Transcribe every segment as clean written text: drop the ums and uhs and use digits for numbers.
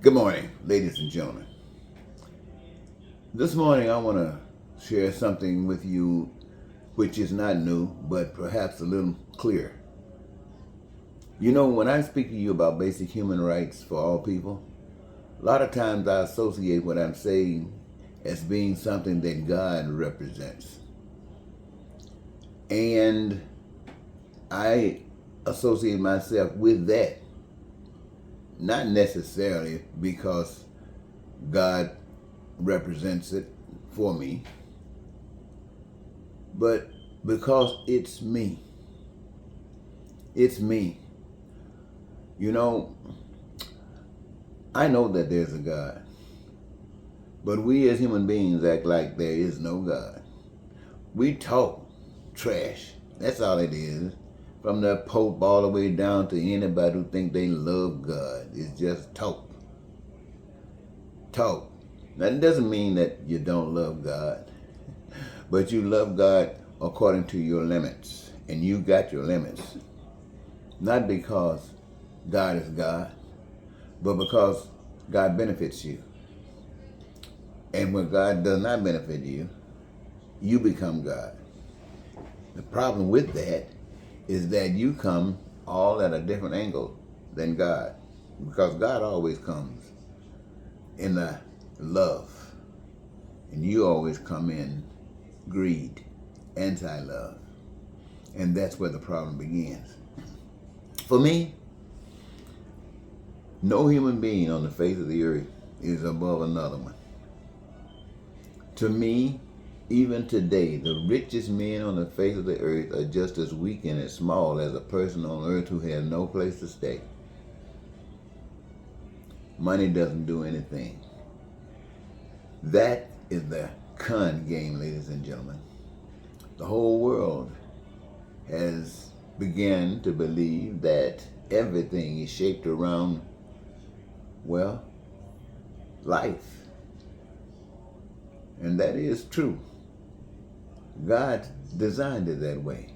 Good morning, ladies and gentlemen. This morning I want to share something with you which is not new, but perhaps a little clear. You know, when I speak to you about basic human rights for all people, a lot of times I associate what I'm saying as being something that God represents. And I associate myself with that, not necessarily because God represents it for me, but because it's me. It's me. You know, I know that there's a God, but we as human beings act like there is no God. We talk trash. That's all it is. From the Pope all the way down to anybody who think they love God. It's just talk. Talk. That doesn't mean that you don't love God, but you love God according to your limits. And you got your limits. Not because God is God, but because God benefits you. And when God does not benefit you, you become God. The problem with that is that you come all at a different angle than God. Because God always comes in the love. And you always come in greed, anti-love. And that's where the problem begins. For me, no human being on the face of the earth is above another one. To me, even today, the richest men on the face of the earth are just as weak and as small as a person on earth who has no place to stay. Money doesn't do anything. That is the con game, ladies and gentlemen. The whole world has begun to believe that everything is shaped around, well, life. And that is true. God designed it that way.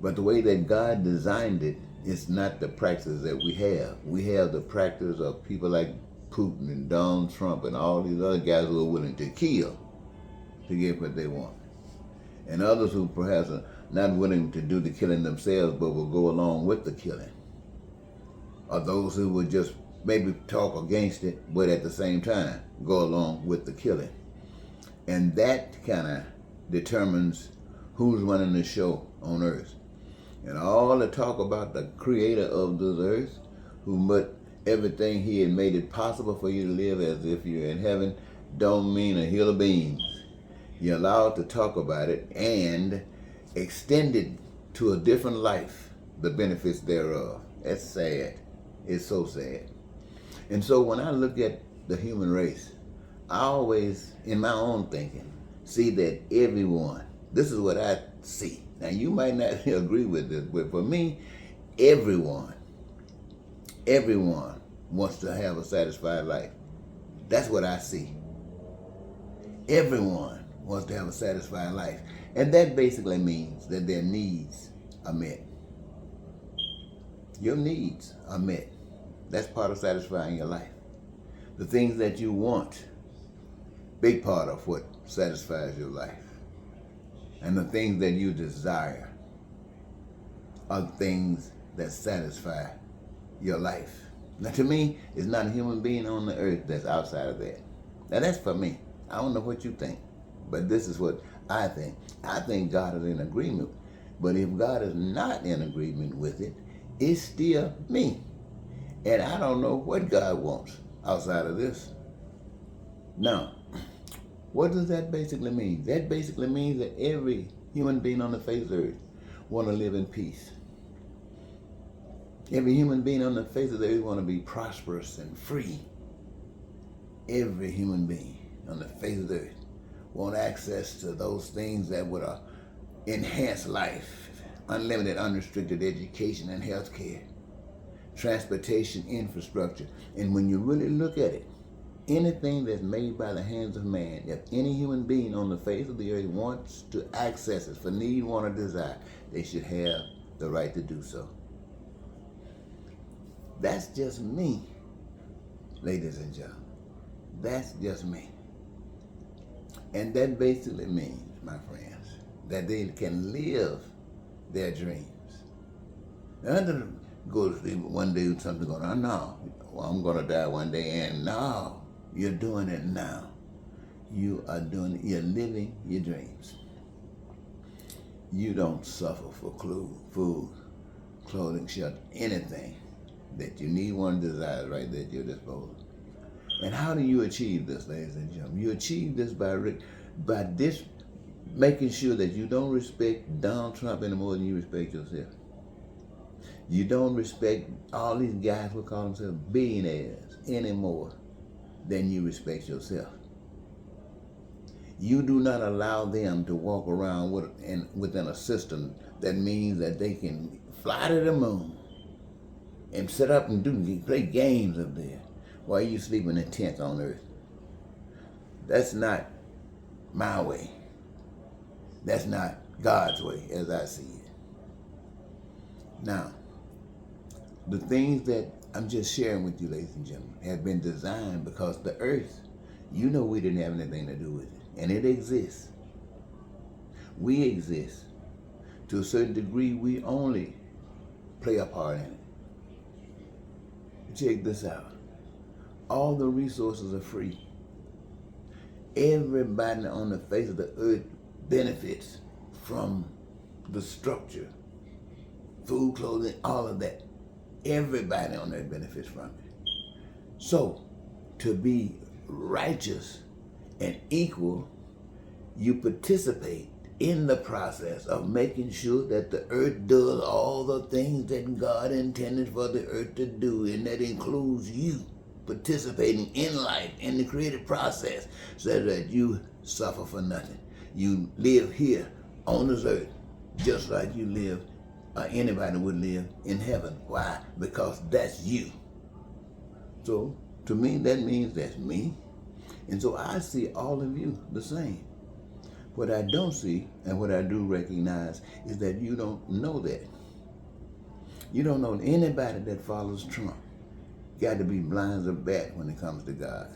But the way that God designed it is not the practice that we have. We have the practice of people like Putin and Donald Trump and all these other guys who are willing to kill to get what they want. And others who perhaps are not willing to do the killing themselves but will go along with the killing. Or those who would just maybe talk against it but at the same time go along with the killing. And that kind of determines who's running the show on earth. And all the talk about the creator of this earth, who put everything he had made it possible for you to live as if you're in heaven, don't mean a hill of beans. You're allowed to talk about it and extend it to a different life, the benefits thereof. That's sad. It's so sad. And so when I look at the human race, I always, in my own thinking, see that everyone, this is what I see. Now, you might not agree with this, but for me, everyone wants to have a satisfied life. That's what I see. Everyone wants to have a satisfied life. And that basically means that their needs are met. Your needs are met. That's part of satisfying your life. The things that you want, big part of what satisfies your life. And the things that you desire are things that satisfy your life. Now, to me, it's not a human being on the earth that's outside of that. Now, that's for me. I don't know what you think, but this is what I think. I think God is in agreement. But if God is not in agreement with it, it's still me. And I don't know what God wants outside of this. Now, what does that basically mean? That basically means that every human being on the face of the earth want to live in peace. Every human being on the face of the earth want to be prosperous and free. Every human being on the face of the earth want access to those things that would enhance life. Unlimited, unrestricted education and health care. Transportation infrastructure. And when you really look at it, anything that's made by the hands of man, if any human being on the face of the earth wants to access it for need, want, or desire, they should have the right to do so. That's just me. ladies and gentlemen. That's just me. And that basically means, my friends, that they can live their dreams. Now, I didn't go to sleep one day with something going on. No, well, I'm going to die one day. And no, you're doing it now. You're living your dreams. You don't suffer for food, clothing, shelter, anything that you need, one desire right there at your disposal. And how do you achieve this, ladies and gentlemen? You achieve this by making sure that you don't respect Donald Trump any more than you respect yourself. You don't respect all these guys who call themselves billionaires any more than you respect yourself. You do not allow them to walk around within a system that means that they can fly to the moon and set up and play games up there while you sleeping in tents on earth. That's not my way. That's not God's way as I see it. Now, the things that I'm just sharing with you, ladies and gentlemen, have been designed because the earth, we didn't have anything to do with it. And it exists. We exist. To a certain degree, we only play a part in it. Check this out. All the resources are free. Everybody on the face of the earth benefits from the structure, food, clothing, all of that. Everybody on earth benefits from it. So, to be righteous and equal, you participate in the process of making sure that the earth does all the things that God intended for the earth to do, and that includes you participating in life, in the creative process, so that you suffer for nothing. You live here on this earth just like you live, anybody would live in heaven. Why? Because that's you. So, to me, that means that's me. And so I see all of you the same. What I don't see, and what I do recognize, is that you don't know that. You don't know anybody that follows Trump. Got to be blind as a bat when it comes to God.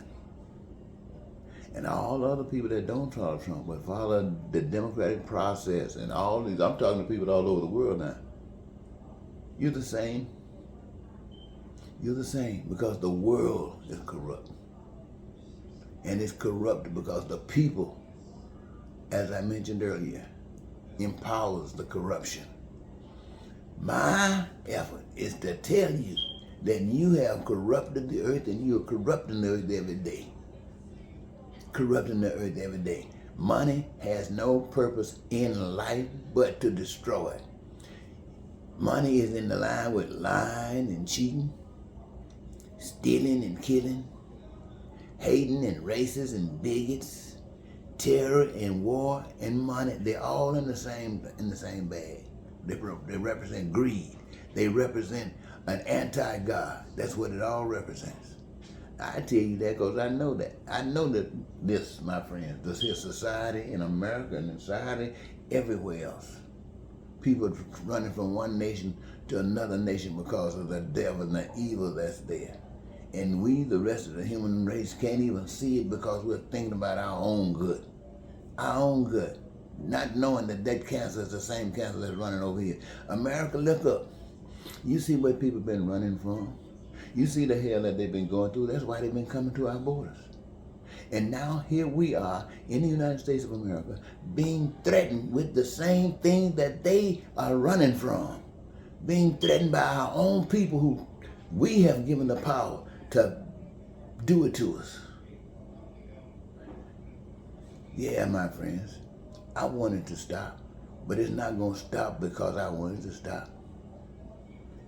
And all other people that don't follow Trump, but follow the democratic process and all these, I'm talking to people all over the world now. You're the same. You're the same because the world is corrupt. And it's corrupted because the people, as I mentioned earlier, empowers the corruption. My effort is to tell you that you have corrupted the earth, and you are corrupting the earth every day. Corrupting the earth every day. Money has no purpose in life but to destroy. Money is in the line with lying and cheating, stealing and killing, hating and racists and bigots, terror and war and money. They're all in the same bag. They represent greed. They represent an anti-God. That's what it all represents. I tell you that because I know that. I know that this, my friends, this here society in America and society everywhere else. People running from one nation to another nation because of the devil and the evil that's there. And we, the rest of the human race, can't even see it because we're thinking about our own good. Our own good. Not knowing that cancer is the same cancer that's running over here. America, look up. You see where people been running from. You see the hell that they've been going through. That's why they've been coming to our borders. And now here we are in the United States of America being threatened with the same thing that they are running from. Being threatened by our own people who we have given the power to do it to us. Yeah, my friends, I wanted to stop, but it's not going to stop because I wanted to stop.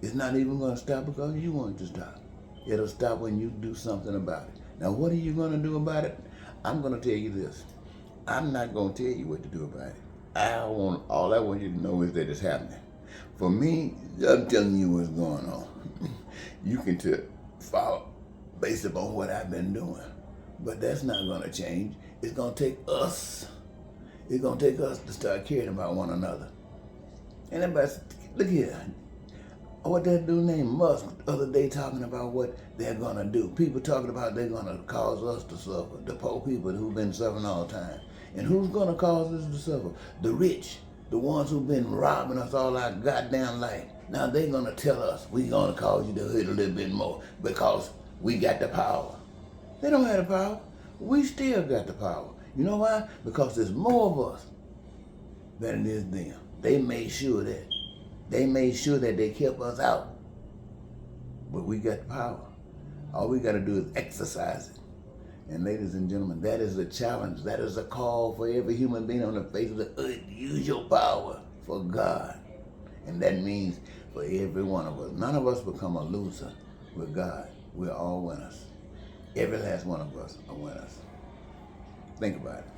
It's not even going to stop because you want it to stop. It'll stop when you do something about it. Now, what are you going to do about it? I'm going to tell you this. I'm not going to tell you what to do about it. All I want you to know is that it's happening. For me, I'm telling you what's going on. You can follow based upon what I've been doing. But that's not going to change. It's going to take us. It's going to take us to start caring about one another. And everybody, look here. what that dude named Musk the other day talking about what they're gonna do. People talking about they're gonna cause us to suffer. The poor people who've been suffering all the time. And who's gonna cause us to suffer? The rich, the ones who've been robbing us all our goddamn life. Now they're gonna tell us we gonna cause you to hurt a little bit more because we got the power. They don't have the power. We still got the power. You know why? Because there's more of us than it is them. They made sure that. They made sure that they kept us out. But we got the power. All we got to do is exercise it. And ladies and gentlemen, that is a challenge. That is a call for every human being on the face of the earth. Use your power for God. And that means for every one of us. None of us become a loser with God. We're all winners. Every last one of us are winners. Think about it.